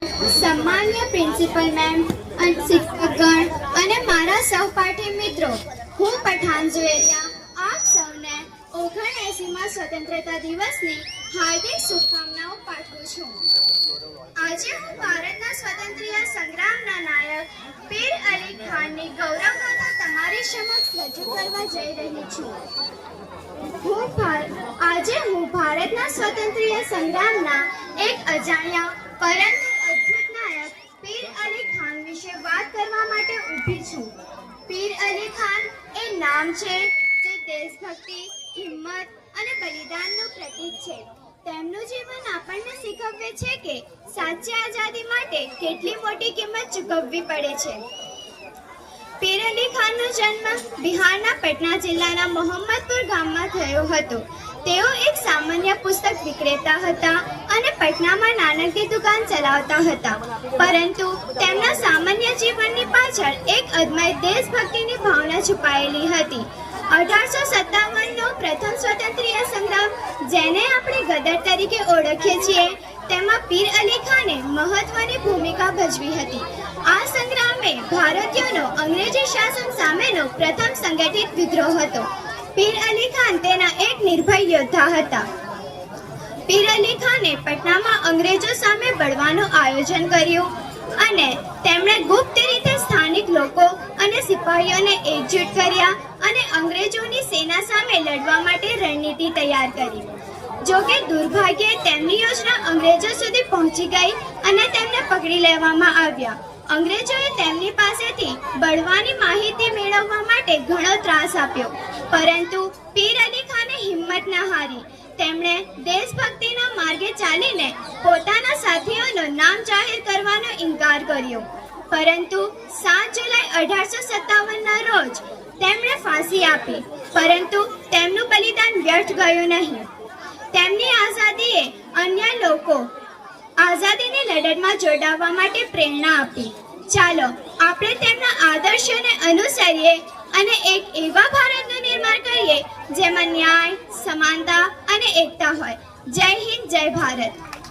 सम्मान्य principal ma'am, शिक्षकगण અને મારા સહપાઠી મિત્રો, હું પઠાણ ઝવેરિયા આપ સૌને 79મા સ્વતંત્રતા દિવસની હાર્દિક શુભકામનાઓ પાઠવું છું. આજે હું ભારતના સ્વતંત્રતા સંગ્રામના નાયક પીર અલી ખાનની ગૌરવગાથા તમારી સમક્ષ રજૂ કરવા જઈ રહી છું. આજે હું ભારતના સ્વતંત્રતા સંગ્રામના એક અજાણ્યા પરંતુ અદ્ભુત નાયક પીર અલી ખાન વિશે વાત કરવા માટે ઊભી છું. પીર અલી ખાન એ નામ છે જે દેશભક્તિ, હિંમત અને બલિદાનનું પ્રતીક છે. તેમનું જીવન આપણને શીખવે છે કે સાચી આઝાદી માટે કેટલી મોટી કિંમત ચૂકવવી પડે છે. પીર અલી ખાનનો જન્મ બિહારના પટના જિલ્લાના મોહમ્મદપુર ગામમાં થયો હતો. તેઓ એક સામાન્ય પુસ્તક વિક્રેતા હતા અને પટનામાં નાનકડી દુકાન ચલાવતા હતા. પરંતુ તેમના સામાન્ય જીવનની પાછળ એક અદમ્ય દેશભક્તિની ભાવના છુપાયેલી હતી. 1857નો પ્રથમ સ્વતંત્રતા સંગ્રામ, જેને આપણે ગદર તરીકે ઓળખીએ છીએ, તેમાં પીર અલી ખાને મહત્વની ભૂમિકા ભજવી હતી. આ સંગ્રામે ભારતીયોનો અંગ્રેજી શાસન સામેનો પ્રથમ સંગઠિત વિદ્રોહ હતો. પીર અલી ખાન તેના એક નિર્ભય યોદ્ધા હતા. પીર અલી ખાને પટનામાં અંગ્રેજો સામે બળવાનું આયોજન કર્યું અને તેમણે ગુપ્ત રીતે સ્થાનિક લોકો અને સિપાહીઓને એકજૂટ કર્યા અને અંગ્રેજોની સેના સામે લડવા માટે રણનીતિ તૈયાર કરી. જોકે દુર્ભાગ્યે તેમની યોજના અંગ્રેજો સુધી પહોંચી ગઈ અને તેમને પકડી લેવામાં આવ્યા. અંગ્રેજોએ તેમની પાસેથી બળવાની માહિતી મેળવવા માટે ઘણો ત્રાસ આપ્યો, પરંતુ પીર અલી ખાને હિંમત ન હારી. તેમણે દેશભક્તિના માર્ગે ચાલીને પોતાના સાથીઓનું નામ જાહેર કરવાનો ઇનકાર કર્યો. પરંતુ 7 જુલાઈ 1857ના રોજ તેમણે ફાંસી આપી. પરંતુ તેમનું બલિદાન વ્યર્થ ગયું નહીં. તેમની આઝાદીએ અન્ય લોકો આઝાદીની લડતમાં જોડાવા માટે પ્રેરણા આપી. ચાલો આપણે તેમના આદર્શોને અનુસરીએ અને એક એવા ભારતનું નિર્માણ કરીએ જેમાં ન્યાય, સમાનતા અને એકતા હોય. જય હિન્દ, જય ભારત.